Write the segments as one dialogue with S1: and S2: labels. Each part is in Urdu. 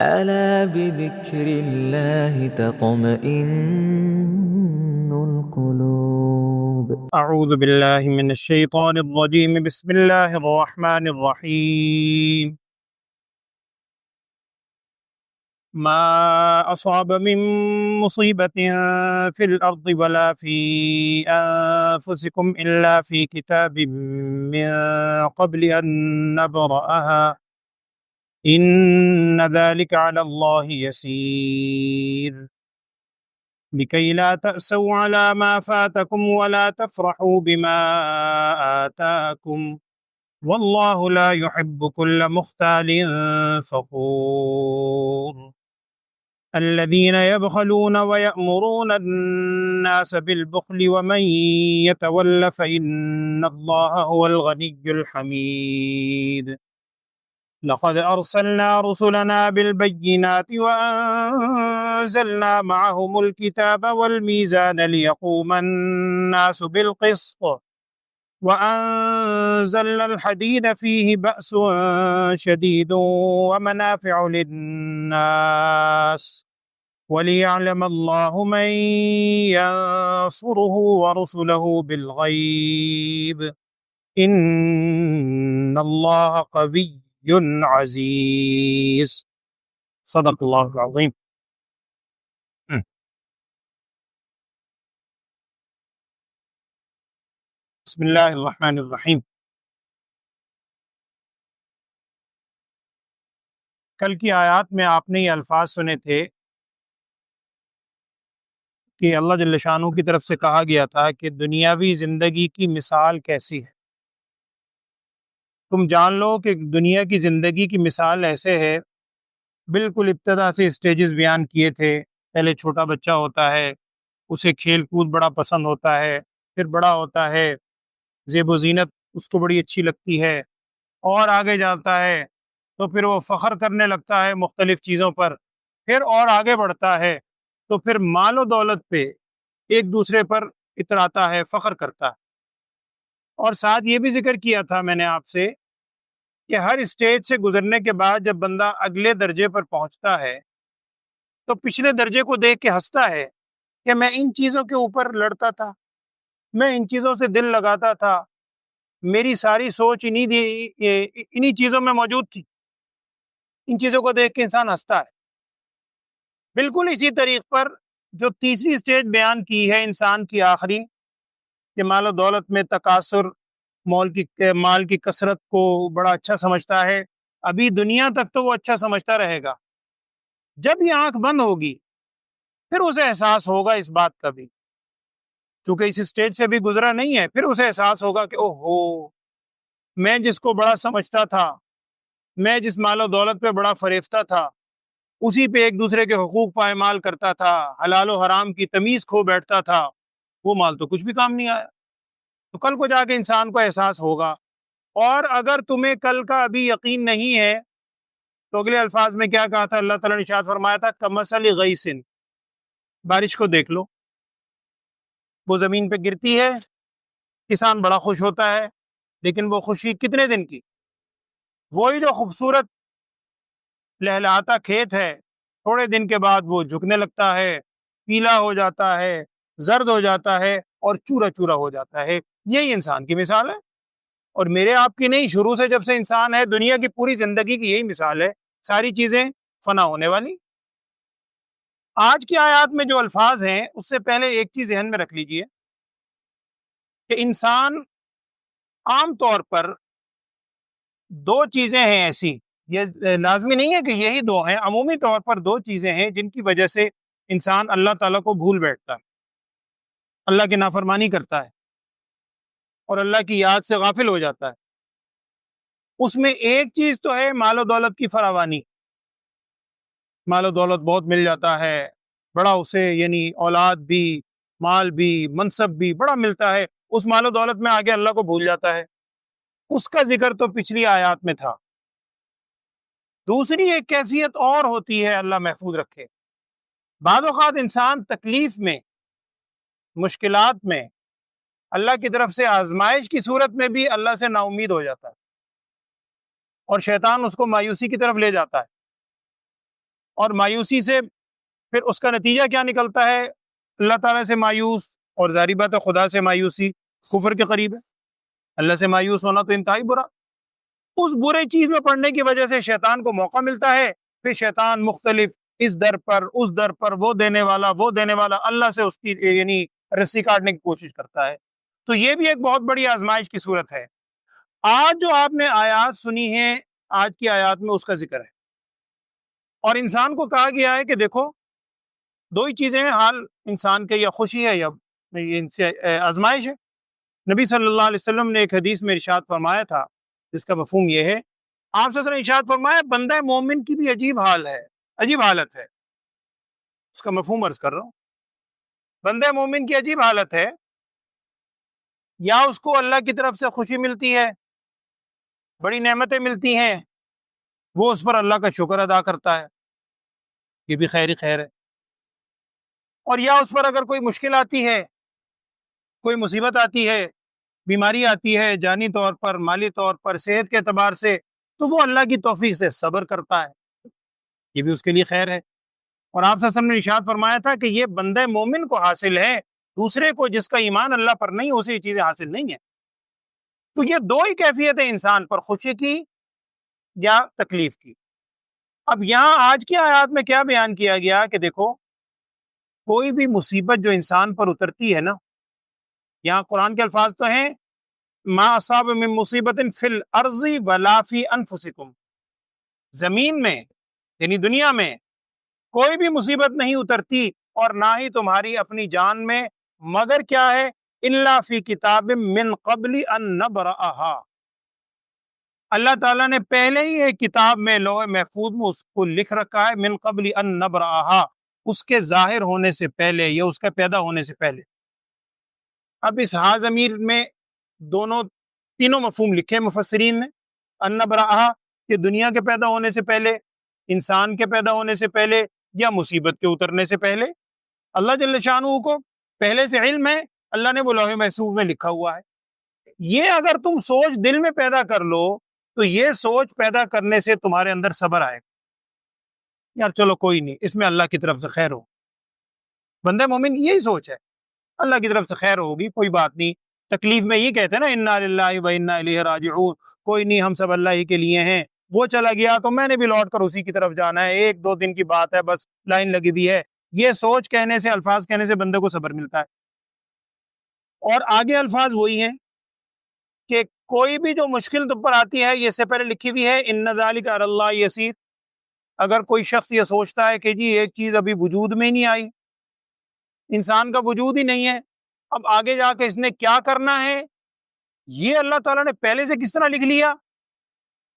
S1: ألا بذكر الله تطمئن القلوب.
S2: أعوذ بالله من الشيطان الرجيم. بسم الله الرحمن الرحيم. ما أصاب من مصيبة في الأرض ولا في أنفسكم إلا في كتاب من قبل أن نبرأها إن ذلك على الله يسير لكي لا تأسوا على ما فاتكم ولا تفرحوا بما آتاكم والله لا يحب كل مختال فخور الذين يبخلون ويأمرون الناس بالبخل ومن يتول فإن الله هو الغني الحميد لقد أرسلنا رسلنا بالبينات وأنزلنا معهم الكتاب والميزان ليقوم الناس بالقسط وأنزلنا الحديد فيه بأس شديد ومنافع للناس وليعلم الله من ينصره ورسله بالغيب إن الله قوي عزيز. صدق اللہ العظیم. بسم اللہ الرحمن الرحیم. کل کی آیات میں آپ نے یہ الفاظ سنے تھے کہ اللہ جل شانہ کی طرف سے کہا گیا تھا کہ دنیاوی زندگی کی مثال کیسی ہے. تم جان لو کہ دنیا کی زندگی کی مثال ایسے ہے. بالکل ابتدا سے اسٹیجز بیان کیے تھے. پہلے چھوٹا بچہ ہوتا ہے، اسے کھیل کود بڑا پسند ہوتا ہے، پھر بڑا ہوتا ہے، زیب و زینت اس کو بڑی اچھی لگتی ہے، اور آگے جاتا ہے تو پھر وہ فخر کرنے لگتا ہے مختلف چیزوں پر، پھر اور آگے بڑھتا ہے تو پھر مال و دولت پہ ایک دوسرے پر اتراتا ہے، فخر کرتا ہے. اور ساتھ یہ بھی ذکر کیا تھا میں نے آپ سے کہ ہر اسٹیج سے گزرنے کے بعد جب بندہ اگلے درجے پر پہنچتا ہے تو پچھلے درجے کو دیکھ کے ہنستا ہے کہ میں ان چیزوں کے اوپر لڑتا تھا، میں ان چیزوں سے دل لگاتا تھا، میری ساری سوچ انہی چیزوں میں موجود تھی. ان چیزوں کو دیکھ کے انسان ہنستا ہے. بالکل اسی طریق پر جو تیسری اسٹیج بیان کی ہے انسان کی آخری، کہ مال و دولت میں تکاثر، مال کی کثرت کو بڑا اچھا سمجھتا ہے. ابھی دنیا تک تو وہ اچھا سمجھتا رہے گا. جب یہ آنکھ بند ہوگی پھر اسے احساس ہوگا اس بات کا بھی، چونکہ اس اسٹیج سے بھی گزرا نہیں ہے. پھر اسے احساس ہوگا کہ اوہو، میں جس کو بڑا سمجھتا تھا، میں جس مال و دولت پہ بڑا فریفتہ تھا، اسی پہ ایک دوسرے کے حقوق پائمال کرتا تھا، حلال و حرام کی تمیز کھو بیٹھتا تھا، وہ مال تو کچھ بھی کام نہیں آیا. تو کل کو جا کے انسان کو احساس ہوگا. اور اگر تمہیں کل کا ابھی یقین نہیں ہے تو اگلے الفاظ میں کیا کہا تھا اللہ تعالیٰ نے ارشاد فرمایا تھا کمثل غیث، بارش کو دیکھ لو، وہ زمین پہ گرتی ہے، کسان بڑا خوش ہوتا ہے، لیکن وہ خوشی کتنے دن کی؟ وہی جو خوبصورت لہلہاتا کھیت ہے تھوڑے دن کے بعد وہ جھکنے لگتا ہے، پیلا ہو جاتا ہے، زرد ہو جاتا ہے اور چورا چورا ہو جاتا ہے. یہی انسان کی مثال ہے، اور میرے آپ کی نہیں، شروع سے جب سے انسان ہے دنیا کی پوری زندگی کی یہی مثال ہے. ساری چیزیں فنا ہونے والی. آج کی آیات میں جو الفاظ ہیں اس سے پہلے ایک چیز ذہن میں رکھ لیجئے کہ انسان عام طور پر دو چیزیں ہیں ایسی، یہ لازمی نہیں ہے کہ یہی دو ہیں، عمومی طور پر دو چیزیں ہیں جن کی وجہ سے انسان اللہ تعالیٰ کو بھول بیٹھتا ہے، اللہ کی نافرمانی کرتا ہے اور اللہ کی یاد سے غافل ہو جاتا ہے. اس میں ایک چیز تو ہے مال و دولت کی فراوانی. مال و دولت بہت مل جاتا ہے، بڑا اسے یعنی اولاد بھی، مال بھی، منصب بھی بڑا ملتا ہے، اس مال و دولت میں آگے اللہ کو بھول جاتا ہے. اس کا ذکر تو پچھلی آیات میں تھا. دوسری ایک کیفیت اور ہوتی ہے، اللہ محفوظ رکھے، بعض اوقات انسان تکلیف میں، مشکلات میں، اللہ کی طرف سے آزمائش کی صورت میں بھی اللہ سے نا امید ہو جاتا ہے اور شیطان اس کو مایوسی کی طرف لے جاتا ہے. اور مایوسی سے پھر اس کا نتیجہ کیا نکلتا ہے؟ اللہ تعالیٰ سے مایوس، اور ظاہری بات ہے خدا سے مایوسی کفر کے قریب ہے۔ اللہ سے مایوس ہونا تو انتہائی برا۔ اس برے چیز میں پڑنے کی وجہ سے شیطان کو موقع ملتا ہے، پھر شیطان مختلف اس در پر اس در پر، وہ دینے والا اللہ سے اس کی یعنی رسی کاٹنے کی کوشش کرتا ہے۔ تو یہ بھی ایک بہت بڑی آزمائش کی صورت ہے۔ آج جو آپ نے آیات سنی ہیں، آج کی آیات میں اس کا ذکر ہے، اور انسان کو کہا گیا ہے کہ دیکھو دو ہی چیزیں ہیں، حال انسان کے یا خوشی ہے یا ان سے آزمائش ہے۔ نبی صلی اللہ علیہ وسلم نے ایک حدیث میں ارشاد فرمایا تھا، جس کا مفہوم یہ ہے، آپ صلی اللہ علیہ وسلم نے ارشاد فرمایا بندہ مومن کی بھی عجیب حال ہے، عجیب حالت ہے۔ اس کا مفہوم عرض کر رہا ہوں، بندہ مومن کی عجیب حالت ہے، یا اس کو اللہ کی طرف سے خوشی ملتی ہے، بڑی نعمتیں ملتی ہیں، وہ اس پر اللہ کا شکر ادا کرتا ہے، یہ بھی خیر ہی خیر ہے، اور یا اس پر اگر کوئی مشکل آتی ہے، کوئی مصیبت آتی ہے، بیماری آتی ہے، جانی طور پر، مالی طور پر، صحت کے اعتبار سے، تو وہ اللہ کی توفیق سے صبر کرتا ہے، یہ بھی اس کے لیے خیر ہے۔ اور آپ صلی اللہ علیہ وسلم نے ارشاد فرمایا تھا کہ یہ بندہ مومن کو حاصل ہے، دوسرے کو جس کا ایمان اللہ پر نہیں اسے یہ چیزیں حاصل نہیں ہیں۔ تو یہ دو ہی کیفیت ہے انسان پر، خوشی کی یا تکلیف کی۔ اب یہاں آج کی آیات میں کیا بیان کیا گیا کہ دیکھو کوئی بھی مصیبت جو انسان پر اترتی ہے نا، یہاں قرآن کے الفاظ تو ہیں ما اصاب من مصیبت فی الارض ولا فی انفسکم، زمین میں یعنی دنیا میں کوئی بھی مصیبت نہیں اترتی اور نہ ہی تمہاری اپنی جان میں، مگر کیا ہے؟ الا فی کتاب من قبل ان نبرأها، اللہ تعالیٰ نے پہلے ہی ایک کتاب میں لوح محفوظ میں اس کو لکھ رکھا ہے، من قبل ان نبرأها، اس کے ظاہر ہونے سے پہلے یا اس کا پیدا ہونے سے پہلے۔ اب اس ہا ضمیر میں تینوں مفہوم لکھے مفسرین نے، ان نبرأها کہ دنیا کے پیدا ہونے سے پہلے، انسان کے پیدا ہونے سے پہلے، یا مصیبت کے اترنے سے پہلے۔ اللہ جل شانہ کو پہلے سے علم ہے، اللہ نے وہ لوح محفوظ میں لکھا ہوا ہے۔ یہ اگر تم سوچ دل میں پیدا کر لو تو یہ سوچ پیدا کرنے سے تمہارے اندر صبر آئے گا، یار چلو کوئی نہیں، اس میں اللہ کی طرف سے خیر ہو۔ بندہ مومن یہی سوچ ہے، اللہ کی طرف سے خیر ہوگی، کوئی بات نہیں۔ تکلیف میں یہ کہتے ہیں نا انا للہ و انا الیہ راجعون، کوئی نہیں ہم سب اللہ ہی کے لیے ہیں، وہ چلا گیا تو میں نے بھی لوٹ کر اسی کی طرف جانا ہے، ایک دو دن کی بات ہے، بس لائن لگی ہوئی ہے۔ یہ سوچ کہنے سے، الفاظ کہنے سے بندے کو صبر ملتا ہے۔ اور آگے الفاظ وہی ہیں کہ کوئی بھی جو مشکل تم پر آتی ہے، یہ اس سے پہلے لکھی ہوئی ہے ان ذالک علی اللہ یسیر۔ اگر کوئی شخص یہ سوچتا ہے کہ جی ایک چیز ابھی وجود میں ہی نہیں آئی، انسان کا وجود ہی نہیں ہے، اب آگے جا کے اس نے کیا کرنا ہے، یہ اللہ تعالیٰ نے پہلے سے کس طرح لکھ لیا،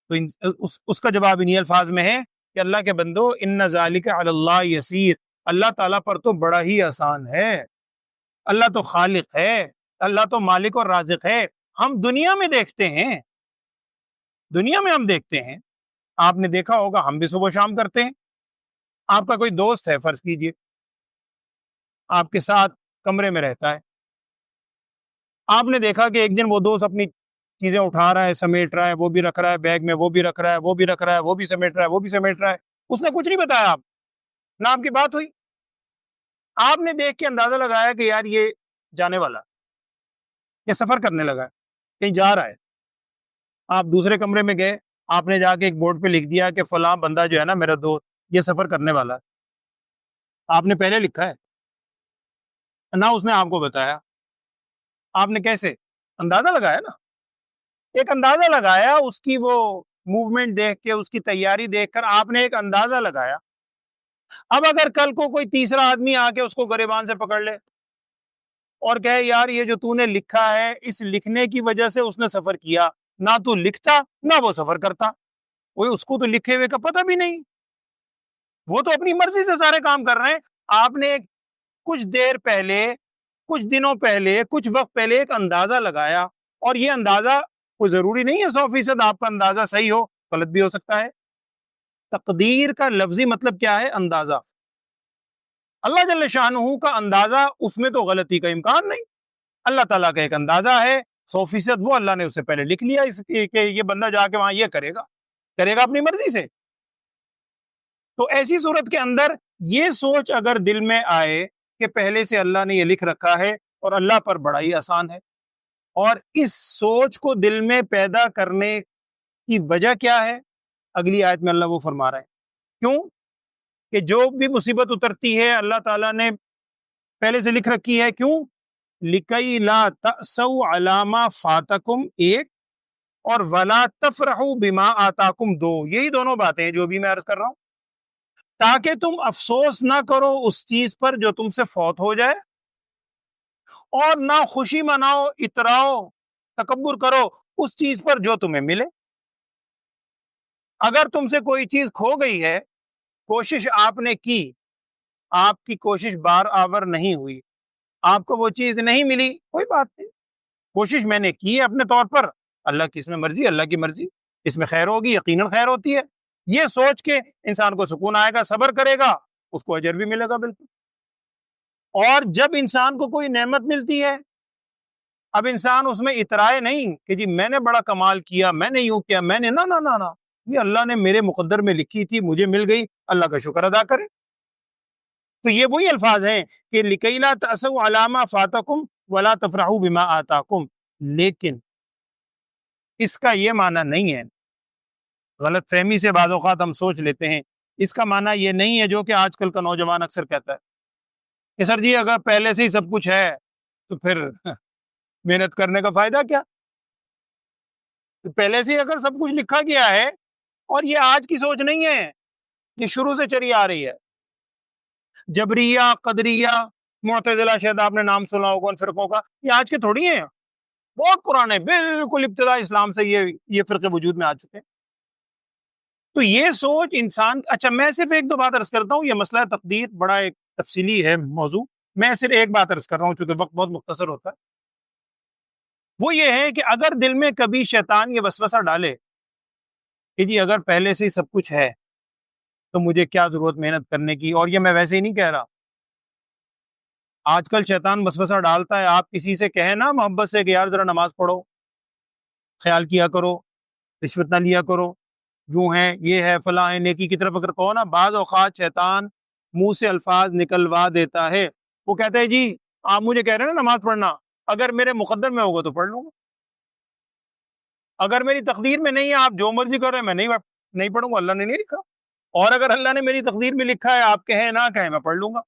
S2: تو اس کا جواب انہی الفاظ میں ہے کہ اللہ کے بندو ان ذالک علی اللہ یسیر، اللہ تعالیٰ پر تو بڑا ہی آسان ہے، اللہ تو خالق ہے، اللہ تو مالک اور رازق ہے۔ ہم دنیا میں دیکھتے ہیں، دنیا میں ہم دیکھتے ہیں، آپ نے دیکھا ہوگا ہم بھی صبح و شام کرتے ہیں۔ آپ کا کوئی دوست ہے فرض کیجئے، آپ کے ساتھ کمرے میں رہتا ہے، آپ نے دیکھا کہ ایک دن وہ دوست اپنی چیزیں اٹھا رہا ہے، سمیٹ رہا ہے، وہ بھی رکھ رہا ہے بیگ میں، وہ بھی رکھ رہا ہے، وہ بھی رکھ رہا ہے، وہ بھی سمیٹ رہا ہے، وہ بھی سمیٹ رہا ہے، اس نے کچھ نہیں بتایا، آپ نہ آپ کی بات ہوئی، آپ نے دیکھ کے اندازہ لگایا کہ یار یہ جانے والا، یہ سفر کرنے لگا ہے، کہیں جا رہا ہے۔ آپ دوسرے کمرے میں گئے، آپ نے جا کے ایک بورڈ پہ لکھ دیا کہ فلاں بندہ جو ہے نا میرا دوست، یہ سفر کرنے والا ہے، آپ نے پہلے لکھا ہے، نہ اس نے آپ کو بتایا، آپ نے کیسے اندازہ لگایا نا، ایک اندازہ لگایا، اس کی وہ موومنٹ دیکھ کے، اس کی تیاری دیکھ کر آپ نے ایک اندازہ لگایا۔ اب اگر کل کو کوئی تیسرا آدمی آ کے اس کو گریبان سے پکڑ لے اور کہے یار یہ جو تو نے لکھا ہے، اس لکھنے کی وجہ سے اس نے سفر کیا، نہ تو لکھتا نہ وہ سفر کرتا، وہ اس کو تو لکھے ہوئے کا پتہ بھی نہیں، وہ تو اپنی مرضی سے سارے کام کر رہے ہیں۔ آپ نے کچھ دیر پہلے، کچھ دنوں پہلے، کچھ وقت پہلے ایک اندازہ لگایا، اور یہ اندازہ کوئی ضروری نہیں ہے 100% آپ کا اندازہ صحیح ہو، غلط بھی ہو سکتا ہے۔ تقدیر کا لفظی مطلب کیا ہے؟ اندازہ۔ اللہ جل شانہ کا اندازہ، اس میں تو غلطی کا امکان نہیں، اللہ تعالیٰ کا ایک اندازہ ہے 100%، وہ اللہ نے اس سے پہلے لکھ لیا اس کہ یہ بندہ جا کے وہاں یہ کرے گا اپنی مرضی سے۔ تو ایسی صورت کے اندر یہ سوچ اگر دل میں آئے کہ پہلے سے اللہ نے یہ لکھ رکھا ہے اور اللہ پر بڑا ہی آسان ہے، اور اس سوچ کو دل میں پیدا کرنے کی وجہ کیا ہے؟ اگلی آیت میں اللہ وہ فرما رہا ہے، کیوں کہ جو بھی مصیبت اترتی ہے اللہ تعالیٰ نے پہلے سے لکھ رکھی ہے، کیوں؟ لِكَيْ لَا تَأْسَوْا عَلَىٰ مَا فَاتَكُمْ، ایک، اور وَلَا تَفْرَحُوا بِمَا آتَاكُمْ، دو، یہی دونوں باتیں ہیں جو بھی میں عرض کر رہا ہوں، تاکہ تم افسوس نہ کرو اس چیز پر جو تم سے فوت ہو جائے، اور نہ خوشی مناؤ، اتراؤ، تکبر کرو اس چیز پر جو تمہیں ملے۔ اگر تم سے کوئی چیز کھو گئی ہے، کوشش آپ نے کی، آپ کی کوشش بار آور نہیں ہوئی، آپ کو وہ چیز نہیں ملی، کوئی بات نہیں، کوشش میں نے کی ہے اپنے طور پر، اللہ کی اس میں مرضی، اللہ کی مرضی، اس میں خیر ہوگی، یقیناً خیر ہوتی ہے، یہ سوچ کے انسان کو سکون آئے گا، صبر کرے گا، اس کو اجر بھی ملے گا بالکل۔ اور جب انسان کو کوئی نعمت ملتی ہے، اب انسان اس میں اترائے نہیں کہ جی میں نے بڑا کمال کیا، میں نے یوں کیا، میں نے نہ نہ نہ نہ، یہ اللہ نے میرے مقدر میں لکھی تھی، مجھے مل گئی، اللہ کا شکر ادا کرے۔ تو یہ وہی الفاظ ہیں کہ لِكَيْ لَا تَأْسَوْا عَلَىٰ مَا فَاتَكُمْ وَلَا تَفْرَحُوا بِمَا آتَاكُمْ، لیکن اس کا یہ معنی نہیں ہے، غلط فہمی سے بعض اوقات ہم سوچ لیتے ہیں، اس کا معنی یہ نہیں ہے جو کہ آج کل کا نوجوان اکثر کہتا ہے کہ سر جی اگر پہلے سے ہی سب کچھ ہے تو پھر محنت کرنے کا فائدہ کیا؟ پہلے سے ہی اگر سب کچھ لکھا گیا ہے، اور یہ آج کی سوچ نہیں ہے، یہ شروع سے چلی آ رہی ہے۔ جبریہ، قدریہ، معتزلہ، شاید آپ نے نام سنا ہوگا ان فرقوں کا، یہ آج کے تھوڑی ہیں، بہت پرانے، بالکل ابتدا اسلام سے یہ فرقے وجود میں آ چکے ہیں۔ تو یہ سوچ انسان، اچھا میں صرف ایک دو بات عرض کرتا ہوں، یہ مسئلہ تقدیر بڑا ایک تفصیلی ہے موضوع، میں صرف ایک بات عرض کر رہا ہوں چونکہ وقت بہت مختصر ہوتا ہے، وہ یہ ہے کہ اگر دل میں کبھی شیطان یہ وسوسہ ڈالے کہ جی اگر پہلے سے ہی سب کچھ ہے تو مجھے کیا ضرورت محنت کرنے کی، اور یہ میں ویسے ہی نہیں کہہ رہا، آج کل شیطان وسوسہ ڈالتا ہے، آپ کسی سے کہیں نا محبت سے کہ یار ذرا نماز پڑھو، خیال کیا کرو، رشوت نہ لیا کرو، یوں ہے، یہ ہے، فلاں ہے، نیکی کی طرف اگر کہو نا، بعض اوقات شیطان منہ سے الفاظ نکلوا دیتا ہے، وہ کہتا ہے جی آپ مجھے کہہ رہے ہیں نا نماز پڑھنا، اگر میرے مقدر میں ہوگا تو پڑھ لوں گا، اگر میری تقدیر میں نہیں ہے، آپ جو مرضی کرو میں نہیں پڑھوں گا، اللہ نے نہیں لکھا، اور اگر اللہ نے میری تقدیر میں لکھا ہے، آپ کہیں نہ کہیں میں پڑھ لوں گا۔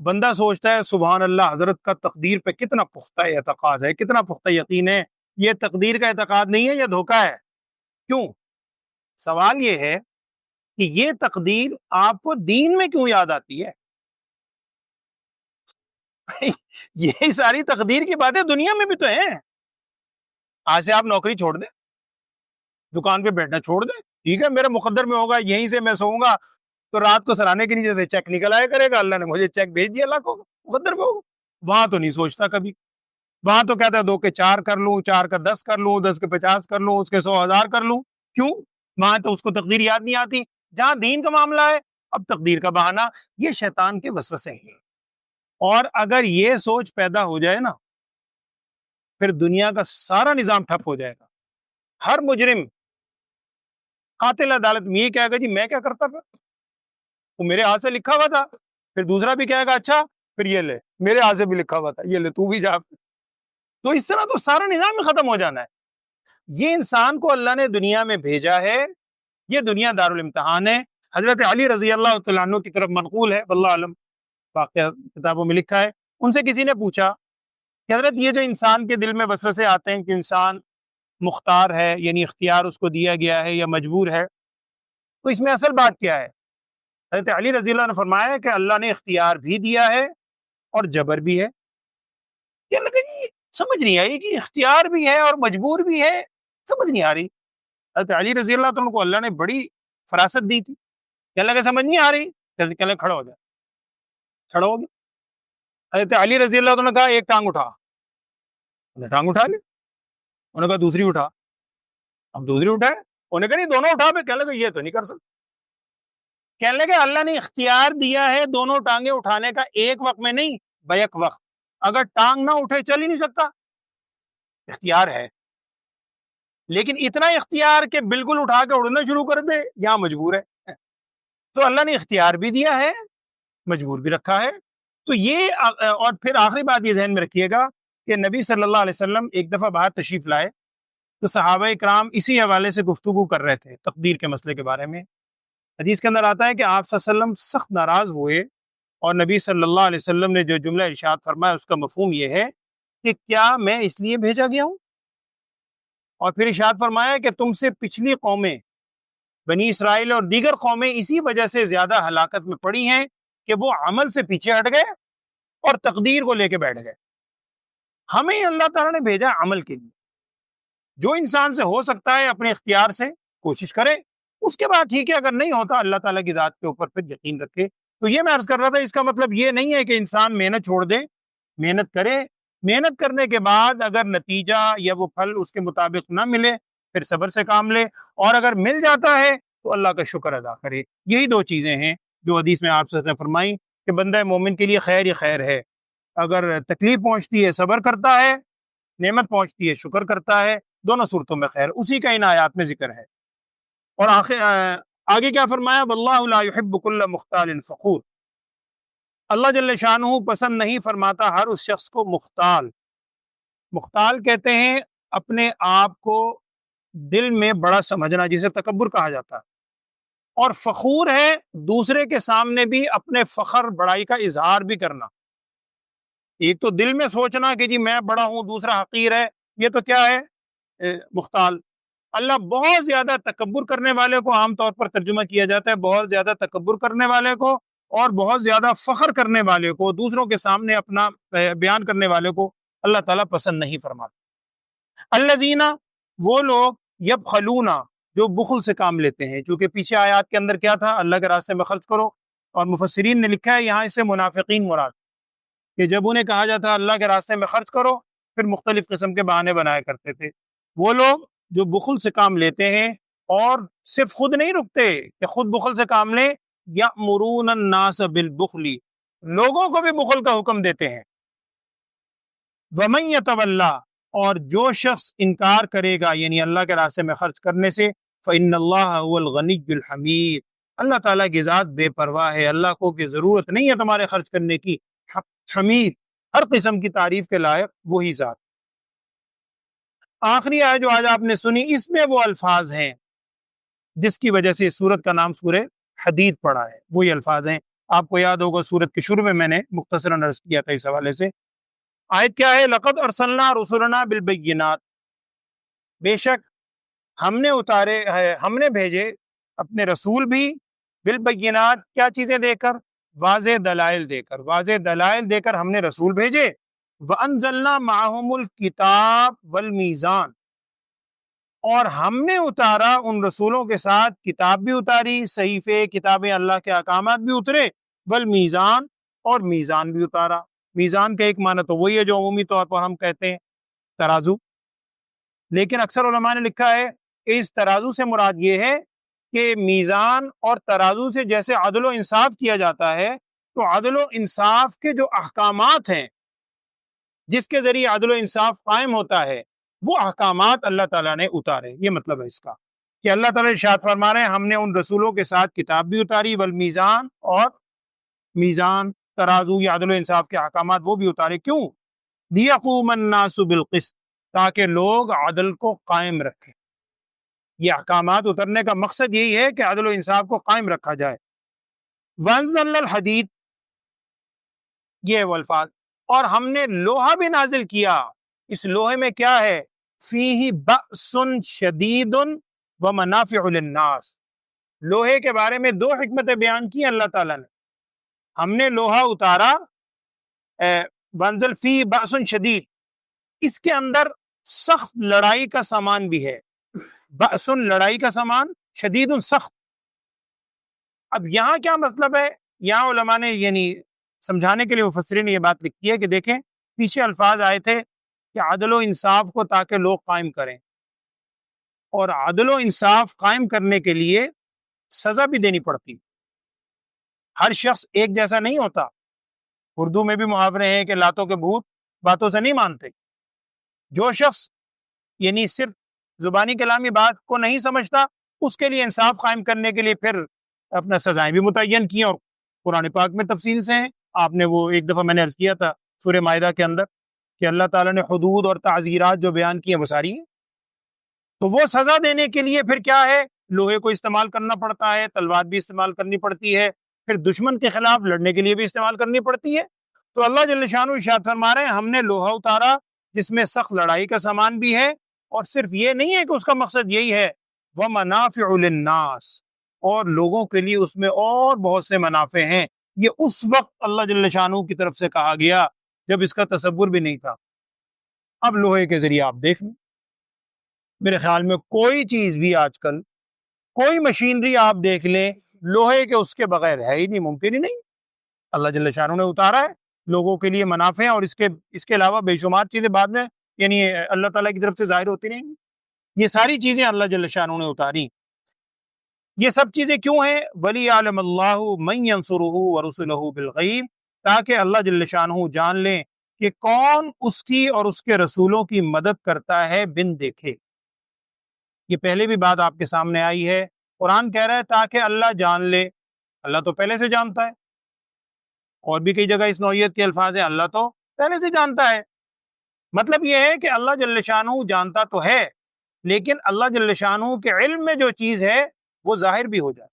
S2: بندہ سوچتا ہے سبحان اللہ، حضرت کا تقدیر پہ کتنا پختہ اعتقاد ہے، کتنا پختہ یقین ہے، یہ تقدیر کا اعتقاد نہیں ہے، یہ دھوکہ ہے۔ کیوں؟ سوال یہ ہے کہ یہ تقدیر آپ کو دین میں کیوں یاد آتی ہے؟ یہ ساری تقدیر کی باتیں دنیا میں بھی تو ہیں۔ آج سے آپ نوکری چھوڑ دیں، دکان پہ بیٹھنا چھوڑ دیں، ٹھیک ہے میرے مقدر میں ہوگا، یہیں سے میں سوؤں گا تو رات کو سرانے کے نیچے سے چیک نکل آیا کرے گا، اللہ نے مجھے چیک بھیج دیا، اللہ کو مقدر میں ہوگا۔ وہاں تو نہیں سوچتا کبھی، وہاں تو کہتا ہے 2 کے 4 کر لوں، 4 کا 10 کر لوں، 10 کے 50 کر لوں، اس کے 100,000 کر لوں، کیوں؟ وہاں تو اس کو تقدیر یاد نہیں آتی۔ جہاں دین کا معاملہ ہے اب تقدیر کا بہانہ، یہ شیطان کے وسوسے ہیں، اور اگر یہ سوچ پیدا ہو جائے نا پھر دنیا کا سارا نظام ٹھپ ہو جائے گا۔ ہر مجرم قاتل عدالت میں یہ کہے گا جی میں کیا کرتا تھا، وہ میرے ہاتھ سے لکھا ہوا تھا، پھر دوسرا بھی کہے گا اچھا پھر یہ لے میرے ہاتھ سے بھی لکھا ہوا تھا، یہ لے تو بھی جا، تو اس طرح تو سارا نظام ہی ختم ہو جانا ہے۔ یہ انسان کو اللہ نے دنیا میں بھیجا ہے، یہ دنیا دارالامتحان ہے۔ حضرت علی رضی اللہ تعالیٰ عنہ کی طرف منقول ہے، واللہ علم واقعہ کتابوں میں لکھا ہے، ان سے کسی نے پوچھا کہ حضرت یہ جو انسان کے دل میں وسوسے آتے ہیں کہ انسان مختار ہے، یعنی اختیار اس کو دیا گیا ہے یا مجبور ہے، تو اس میں اصل بات کیا ہے؟ حضرت علی رضی اللہ عنہ نے فرمایا کہ اللہ نے اختیار بھی دیا ہے اور جبر بھی ہے۔ یہ لگا جی سمجھ نہیں آئی کہ اختیار بھی ہے اور مجبور بھی ہے، سمجھ نہیں آ رہی۔ حضرت علی رضی اللہ عنہ کو اللہ نے بڑی فراست دی تھی، کہنے لگا سمجھ نہیں آ رہی، کہنے لگا کھڑا ہو جائے، کھڑا ہو گیا۔ حضرت علی رضی اللہ عنہ نے کہا ایک ٹانگ اٹھا، انہوں نے ٹانگ اٹھا لی، انہوں نے کہا دوسری اٹھا، اب دوسری اٹھائے، انہوں نے کہا نہیں دونوں اٹھا پہ، کہنے لگا یہ تو نہیں کر سکتا، کہنے لگا اللہ نے اختیار دیا ہے دونوں ٹانگیں اٹھانے کا، ایک وقت میں نہیں بیک وقت، اگر ٹانگ نہ اٹھے چل ہی نہیں سکتا، اختیار ہے، لیکن اتنا اختیار کہ بالکل اٹھا کے اڑنا شروع کر دے، یہاں مجبور ہے۔ تو اللہ نے اختیار بھی دیا ہے، مجبور بھی رکھا ہے۔ تو یہ اور پھر آخری بات یہ ذہن میں رکھیے گا کہ نبی صلی اللہ علیہ وسلم ایک دفعہ باہر تشریف لائے تو صحابہ کرام اسی حوالے سے گفتگو کر رہے تھے تقدیر کے مسئلے کے بارے میں۔ حدیث کے اندر آتا ہے کہ آپ صلی اللہ علیہ وسلم سخت ناراض ہوئے اور نبی صلی اللہ علیہ وسلم نے جو جملہ ارشاد فرمایا اس کا مفہوم یہ ہے کہ کیا میں اس لیے بھیجا گیا ہوں؟ اور پھر ارشاد فرمایا کہ تم سے پچھلی قومیں بنی اسرائیل اور دیگر قومیں اسی وجہ سے زیادہ ہلاکت میں پڑی ہیں کہ وہ عمل سے پیچھے ہٹ گئے اور تقدیر کو لے کے بیٹھ گئے۔ ہمیں اللہ تعالیٰ نے بھیجا عمل کے لیے، جو انسان سے ہو سکتا ہے اپنے اختیار سے کوشش کرے، اس کے بعد ٹھیک ہے، اگر نہیں ہوتا اللہ تعالیٰ کی ذات کے اوپر پھر یقین رکھے۔ تو یہ میں عرض کر رہا تھا، اس کا مطلب یہ نہیں ہے کہ انسان محنت چھوڑ دے، محنت کرے، محنت کرنے کے بعد اگر نتیجہ یا وہ پھل اس کے مطابق نہ ملے پھر صبر سے کام لے، اور اگر مل جاتا ہے تو اللہ کا شکر ادا کرے۔ یہی دو چیزیں ہیں جو حدیث میں آپ سے فرمائیں کہ بندہ مومن کے لیے خیر ہی خیر ہے، اگر تکلیف پہنچتی ہے صبر کرتا ہے، نعمت پہنچتی ہے شکر کرتا ہے، دونوں صورتوں میں خیر، اسی کا ان آیات میں ذکر ہے۔ اور آگے کیا فرمایا؟ واللہ لا يحب كل مختال فخور، اللہ جل شانہ پسند نہیں فرماتا ہر اس شخص کو مختال۔ مختال کہتے ہیں اپنے آپ کو دل میں بڑا سمجھنا، جسے تکبر کہا جاتا ہے، اور فخور ہے دوسرے کے سامنے بھی اپنے فخر بڑائی کا اظہار بھی کرنا۔ ایک تو دل میں سوچنا کہ جی میں بڑا ہوں دوسرا حقیر ہے، یہ تو کیا ہے؟ مختال۔ اللہ بہت زیادہ تکبر کرنے والے کو عام طور پر ترجمہ کیا جاتا ہے بہت زیادہ تکبر کرنے والے کو، اور بہت زیادہ فخر کرنے والے کو، دوسروں کے سامنے اپنا بیان کرنے والے کو اللہ تعالیٰ پسند نہیں فرماتا۔ الذین، وہ لوگ، یبخلون، جو بخل سے کام لیتے ہیں۔ چونکہ پیچھے آیات کے اندر کیا تھا؟ اللہ کے راستے میں خرچ کرو، اور مفسرین نے لکھا ہے یہاں اس سے منافقین مراد، کہ جب انہیں کہا جاتا اللہ کے راستے میں خرچ کرو پھر مختلف قسم کے بہانے بنایا کرتے تھے۔ وہ لوگ جو بخل سے کام لیتے ہیں، اور صرف خود نہیں رکتے کہ خود بخل سے کام لیں، یأمرون الناس بالبخل، لوگوں کو بھی بخل کا حکم دیتے ہیں۔ ومن یتولی، اور جو شخص انکار کرے گا یعنی اللہ کے راستے میں خرچ کرنے سے، فإن اللہ هو الغنی الحمید، اللہ تعالیٰ کی ذات بے پرواہ ہے، اللہ کو کی ضرورت نہیں ہے تمہارے خرچ کرنے کی، حمید، ہر قسم کی تعریف کے لائق وہی ذات۔ آخری آیت جو آج آپ نے سنی، اس میں وہ الفاظ ہیں جس کی وجہ سے اس سورت کا نام سورہ حدید پڑا ہے، وہی الفاظ ہیں۔ آپ کو یاد ہوگا سورت کے شروع میں نے مختصراً عرض کیا تھا اس حوالے سے۔ آیت کیا ہے؟ لقد ارسلنا رسلنا بالبینات، بے شک ہم نے بھیجے اپنے رسول بھی بالبینات، کیا چیزیں دے کر؟ واضح دلائل دے کر، واضح دلائل دے کر ہم نے رسول بھیجے۔ وَأَنزَلْنَا مَعَهُمُ الْكِتَابَ وَالْمِيزَانَ، اور ہم نے اتارا ان رسولوں کے ساتھ کتاب بھی اتاری، صحیفے کتابیں اللہ کے احکامات بھی اترے، والمیزان، اور میزان بھی اتارا۔ میزان کا ایک معنی تو وہی ہے جو عمومی طور پر ہم کہتے ہیں ترازو، لیکن اکثر علماء نے لکھا ہے کہ اس ترازو سے مراد یہ ہے کہ میزان اور ترازو سے جیسے عدل و انصاف کیا جاتا ہے، تو عدل و انصاف کے جو احکامات ہیں جس کے ذریعے عدل و انصاف قائم ہوتا ہے، وہ احکامات اللہ تعالیٰ نے اتارے۔ یہ مطلب ہے اس کا کہ اللہ تعالیٰ ارشاد فرما رہے ہیں ہم نے ان رسولوں کے ساتھ کتاب بھی اتاری، والمیزان، اور میزان، ترازو یا عدل و انصاف کے احکامات وہ بھی اتارے۔ کیوں؟ لیقوم الناس بالقسط، تاکہ لوگ عدل کو قائم رکھیں۔ یہ احکامات اترنے کا مقصد یہی ہے کہ عدل و انصاف کو قائم رکھا جائے۔ وانزلنا الحدید، یہ وہ الفاظ، اور ہم نے لوہا بھی نازل کیا۔ اس لوہے میں کیا ہے؟ فیہ بأس شدید ومنافع للناس، لوہے کے بارے میں دو حکمتیں بیان کی اللہ تعالیٰ نے۔ ہم نے لوہا اتارا، وانزل فیہ بأس شدید، اس کے اندر سخت لڑائی کا سامان بھی ہے، بأس لڑائی کا سامان، شدید سخت۔ اب یہاں کیا مطلب ہے؟ یہاں علماء نے یعنی سمجھانے کے لیے مفسرین نے یہ بات لکھی ہے کہ دیکھیں پیچھے الفاظ آئے تھے کہ عدل و انصاف کو تاکہ لوگ قائم کریں، اور عدل و انصاف قائم کرنے کے لیے سزا بھی دینی پڑتی، ہر شخص ایک جیسا نہیں ہوتا۔ اردو میں بھی محاورے ہیں کہ لاتوں کے بھوت باتوں سے نہیں مانتے۔ جو شخص یعنی صرف زبانی کلامی بات کو نہیں سمجھتا، اس کے لیے انصاف قائم کرنے کے لیے پھر اپنا سزائیں بھی متعین کی ہیں، اور قرآن پاک میں تفصیل سے ہیں۔ آپ نے وہ ایک دفعہ میں نے عرض کیا تھا سورہ مائدہ کے اندر کہ اللہ تعالیٰ نے حدود اور تعزیرات جو بیان کی ہیں وہ ساری ہیں۔ تو وہ سزا دینے کے لیے پھر کیا ہے، لوہے کو استعمال کرنا پڑتا ہے، تلوار بھی استعمال کرنی پڑتی ہے، پھر دشمن کے خلاف لڑنے کے لیے بھی استعمال کرنی پڑتی ہے۔ تو اللہ جل شانہ ارشاد فرما رہے ہیں ہم نے لوہا اتارا جس میں سخت لڑائی کا سامان بھی ہے، اور صرف یہ نہیں ہے کہ اس کا مقصد یہی ہے، وَمَنَافِعُ لِلنَّاسِ، اور لوگوں کے لیے اس میں اور بہت سے منافع ہیں۔ یہ اس وقت اللہ جل شانہ کی طرف سے کہا گیا جب اس کا تصور بھی نہیں تھا۔ اب لوہے کے ذریعے آپ دیکھ لیں، میرے خیال میں کوئی چیز بھی آج کل، کوئی مشینری آپ دیکھ لیں، لوہے کے اس کے بغیر ہے ہی نہیں، ممکن ہی نہیں۔ اللہ جل شانہ نے اتارا ہے، لوگوں کے لیے منافع ہیں، اور اس کے علاوہ بے شمار چیزیں بعد میں یعنی اللہ تعالیٰ کی طرف سے ظاہر ہوتی رہیں گی۔ یہ ساری چیزیں اللہ جل شانہ نے اتاری۔ یہ سب چیزیں کیوں ہیں؟ وَلِيَعْلَمَ اللَّهُ مَن يَنصُرُهُ وَرُسُلَهُ بِالْغَيْبِ، تاکہ اللہ جل شانہ جان لیں کہ کون اس کی اور اس کے رسولوں کی مدد کرتا ہے بن دیکھے۔ یہ پہلے بھی بات آپ کے سامنے آئی ہے، قرآن کہہ رہا ہے تاکہ اللہ جان لے۔ اللہ تو پہلے سے جانتا ہے، اور بھی کئی جگہ اس نوعیت کے الفاظ ہیں، اللہ تو پہلے سے جانتا ہے۔ مطلب یہ ہے کہ اللہ جل شانہ جانتا تو ہے، لیکن اللہ جل شانہ کے علم میں جو چیز ہے وہ ظاہر بھی ہو جائے،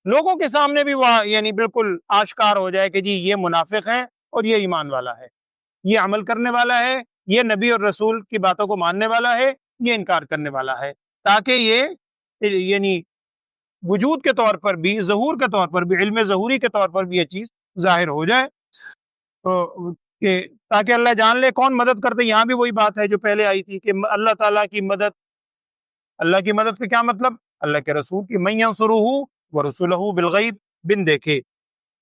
S2: لوگوں کے سامنے بھی وہ یعنی بالکل آشکار ہو جائے کہ جی یہ منافق ہے اور یہ ایمان والا ہے، یہ عمل کرنے والا ہے، یہ نبی اور رسول کی باتوں کو ماننے والا ہے، یہ انکار کرنے والا ہے، تاکہ یہ یعنی وجود کے طور پر بھی، ظہور کے طور پر بھی، علم ظہوری کے طور پر بھی یہ چیز ظاہر ہو جائے، کہ تاکہ اللہ جان لے کون مدد کرتے۔ یہاں بھی وہی بات ہے جو پہلے آئی تھی کہ اللہ تعالیٰ کی مدد، اللہ کی مدد کا کیا مطلب؟ اللہ کے رسول کی، من ینصرہ ورسلہ بالغیب، بن دیکھے۔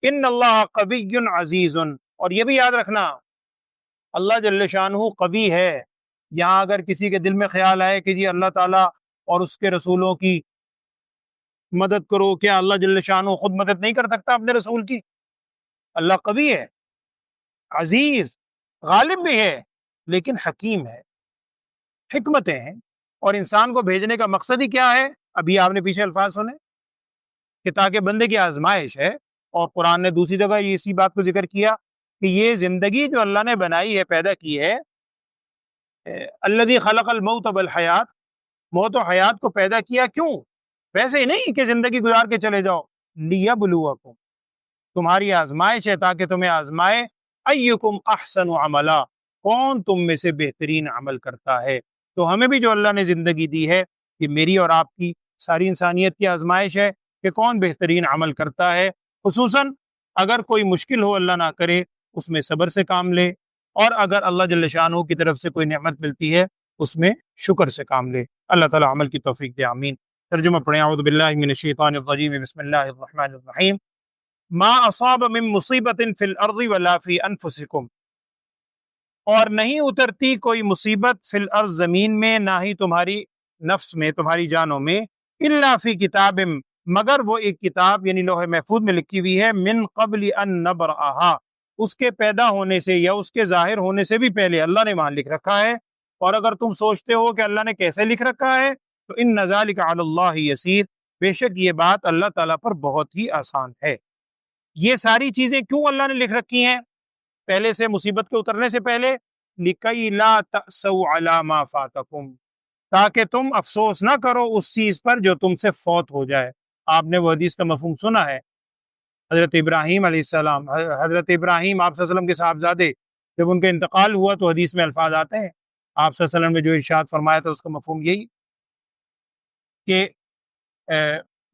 S2: ان اللہ قوی عزیز، اور یہ بھی یاد رکھنا اللہ جل شانہ قوی ہے۔ یہاں اگر کسی کے دل میں خیال آئے کہ جی اللہ تعالیٰ اور اس کے رسولوں کی مدد کرو، کیا اللہ جل شانہ خود مدد نہیں کر سکتا اپنے رسول کی؟ اللہ قوی ہے، عزیز، غالب بھی ہے، لیکن حکیم ہے، حکمتیں ہیں، اور انسان کو بھیجنے کا مقصد ہی کیا ہے؟ ابھی آپ نے پیچھے الفاظ سنے کہ تاکہ بندے کی آزمائش ہے، اور قرآن نے دوسری جگہ اسی بات کو ذکر کیا کہ یہ زندگی جو اللہ نے بنائی ہے، پیدا کی ہے، الذی خلق الموت والحیات، موت و حیات کو پیدا کیا کیوں؟ ویسے ہی نہیں کہ زندگی گزار کے چلے جاؤ، لیبلوکم، تمہاری آزمائش ہے تاکہ تمہیں آزمائے، ایکم احسن عملا، کون تم میں سے بہترین عمل کرتا ہے۔ تو ہمیں بھی جو اللہ نے زندگی دی ہے، یہ میری اور آپ کی ساری انسانیت کی آزمائش ہے کہ کون بہترین عمل کرتا ہے، خصوصاً اگر کوئی مشکل ہو، اللہ نہ کرے، اس میں صبر سے کام لے، اور اگر اللہ جل شانہ کی طرف سے کوئی نعمت ملتی ہے اس میں شکر سے کام لے۔ اللہ تعالیٰ عمل کی توفیق دے، آمین۔ ترجمہ پڑھیں۔ اعوذ باللہ من الشیطان الرجیم، بسم اللہ الرحمن الرحیم۔ ما اصاب من مصیبت فی الارض ولا فی انفسکم، اور نہیں اترتی کوئی مصیبت فی الارض، زمین میں، نہ ہی تمہاری نفس میں، تمہاری جانوں میں، الا فی کتاب، مگر وہ ایک کتاب یعنی لوح محفوظ میں لکھی ہوئی ہے، من قبل ان نبرأہا، اس کے پیدا ہونے سے یا اس کے ظاہر ہونے سے بھی پہلے اللہ نے وہاں لکھ رکھا ہے۔ اور اگر تم سوچتے ہو کہ اللہ نے کیسے لکھ رکھا ہے تو ان ذالک علی اللہ یسیر، بے شک یہ بات اللہ تعالیٰ پر بہت ہی آسان ہے۔ یہ ساری چیزیں کیوں اللہ نے لکھ رکھی ہیں پہلے سے، مصیبت کے اترنے سے پہلے؟ لِکَیْ لَا تَأْسَوْا عَلَىٰ مَا فَاتَکُمْ، تاکہ تم افسوس نہ کرو اس چیز پر جو تم سے فوت ہو جائے۔ آپ نے وہ حدیث کا مفہوم سنا ہے، حضرت ابراہیم علیہ السلام، حضرت ابراہیم آپ صلی اللہ علیہ وسلم کے صاحبزادے، جب ان کا انتقال ہوا تو حدیث میں الفاظ آتے ہیں، آپ صلی اللہ علیہ وسلم نے جو ارشاد فرمایا تھا اس کا مفہوم یہی کہ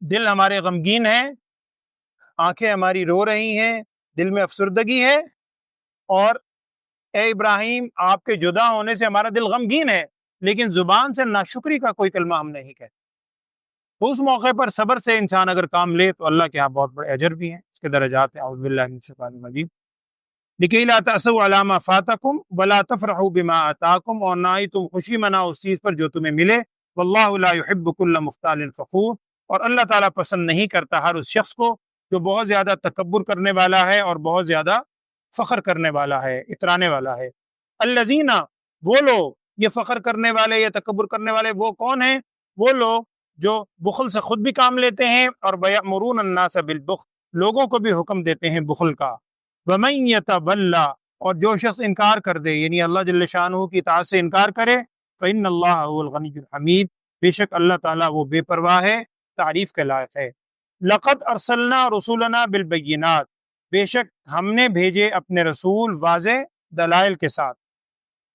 S2: دل ہمارے غمگین ہیں، آنکھیں ہماری رو رہی ہیں، دل میں افسردگی ہے، اور اے ابراہیم آپ کے جدا ہونے سے ہمارا دل غمگین ہے، لیکن زبان سے ناشکری کا کوئی کلمہ ہم نہیں کہتے۔ اس موقع پر صبر سے انسان اگر کام لے تو اللہ کے ہاں بہت بڑے اجر بھی ہیں، اس کے درجات ہیں۔ اعوذ باللہ من الشیطان الرجیم۔ لِکَیْ لَا تَأْسَوْا عَلَىٰ مَا فَاتَکُمْ وَلَا تَفْرَحُوا بِمَا آتَاکُمْ، اور نہ ہی تم خوشی مناؤ اس چیز پر جو تمہیں ملے۔ وَاللَّهُ لَا يُحِبُّ كُلَّ مُخْتَالٍ فَخُورٍ، اور اللہ تعالیٰ پسند نہیں کرتا ہر اس شخص کو جو بہت زیادہ تکبر کرنے والا ہے اور بہت زیادہ فخر کرنے والا ہے، اترانے والا ہے۔ الذین، وہ لوگ، یہ فخر کرنے والے یا تکبر کرنے والے وہ کون ہیں؟ وہ لوگ جو بخل سے خود بھی کام لیتے ہیں اور وَيَأْمُرُونَ النَّاسَ بِالْبُخْلِ لوگوں کو بھی حکم دیتے ہیں بخل کا۔ وَمَن يَتَوَلَّ اور جو شخص انکار کر دے یعنی اللہ جل شانہ کی اطاعت سے انکار کرے فَإِنَّ اللَّهَ هُوَ الْغَنِيُّ الْحَمِيدُ بے شک اللہ تعالیٰ وہ بے پرواہ ہے، تعریف کے لائق ہے۔ لَقَدْ أَرْسَلْنَا رُسُلَنَا بِالْبَيِّنَاتِ بے شک ہم نے بھیجے اپنے رسول واضح دلائل کے ساتھ۔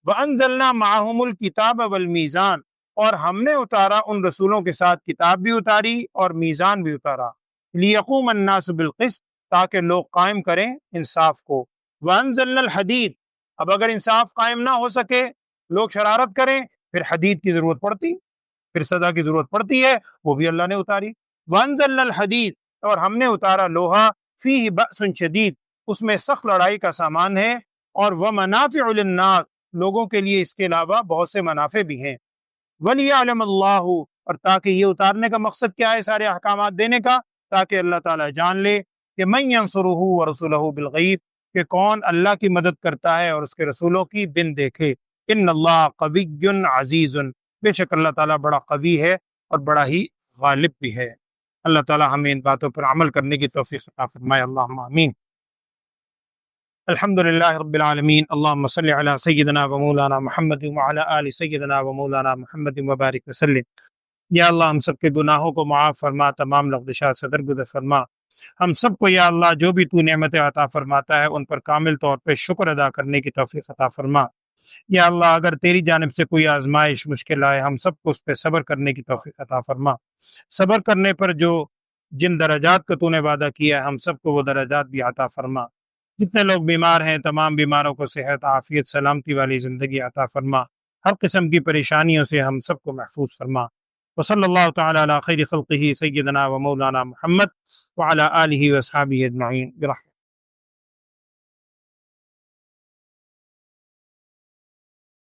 S2: وَأَنزَلْنَا مَعَهُمُ الْكِتَابَ وَالْمِيزَانَ اور ہم نے اتارا ان رسولوں کے ساتھ کتاب بھی اتاری اور میزان بھی اتارا۔ لِيَقُومَ النَّاسُ بِالْقِسْطِ تاکہ لوگ قائم کریں انصاف کو۔ وَأَنزَلْنَا الْحَدِيدَ اب اگر انصاف قائم نہ ہو سکے، لوگ شرارت کریں، پھر حدید کی ضرورت پڑتی، پھر سزا کی ضرورت پڑتی ہے، وہ بھی اللہ نے اتاری۔ وَأَنزَلْنَا الْحَدِيدَ اور ہم نے اتارا لوہا، فِيهِ بَأْسٌ شَدِيدٌ اس میں سخت لڑائی کا سامان ہے، اور وَمَنَافِعُ لِلنَّاسِ لوگوں کے لیے اس کے علاوہ بہت سے منافع بھی ہیں۔ وَلِيَعْلَمَ اللَّهُ اور تاکہ یہ اتارنے کا مقصد کیا ہے سارے احکامات دینے کا، تاکہ اللہ تعالیٰ جان لے کہ مَن يَنصُرُهُ وَرَسُولَهُ بِالْغَیْبِ کہ کون اللہ کی مدد کرتا ہے اور اس کے رسولوں کی بن دیکھے۔ ان اللہ قوی عزیز بے شک اللہ تعالیٰ بڑا قوی ہے اور بڑا ہی غالب بھی ہے۔ اللہ تعالیٰ ہمیں ان باتوں پر عمل کرنے کی توفیق عطا فرمائے، اللہم آمین۔ الحمدللہ رب العالمین، اللہم صلی علی سیدنا و مولانا محمد وعلی آل سیدنا و مولانا محمد وبارک وسلم۔ یا اللہ ہم سب کے گناہوں کو معاف فرما، تمام لغزشات سے درگزر فرما۔ ہم سب کو یا اللہ جو بھی تو نعمتیں عطا فرماتا ہے ان پر کامل طور پہ شکر ادا کرنے کی توفیق عطا فرما۔ یا اللہ اگر تیری جانب سے کوئی آزمائش مشکل آئے، ہم سب کو اس پہ صبر کرنے کی توفیق عطا فرما۔ صبر کرنے پر جن درجات کا تو نے وعدہ کیا ہے، ہم سب کو وہ درجات بھی عطا فرما۔ جتنے لوگ بیمار ہیں، تمام بیماروں کو صحت، عافیت، سلامتی والی زندگی عطا فرما۔ ہر قسم کی پریشانیوں سے ہم سب کو محفوظ فرما۔ وصلی اللہ تعالی علی خیر خلقہ سیدنا و مولانا محمد وعلی آلہ و اصحابہ اجمعین برحمتہ۔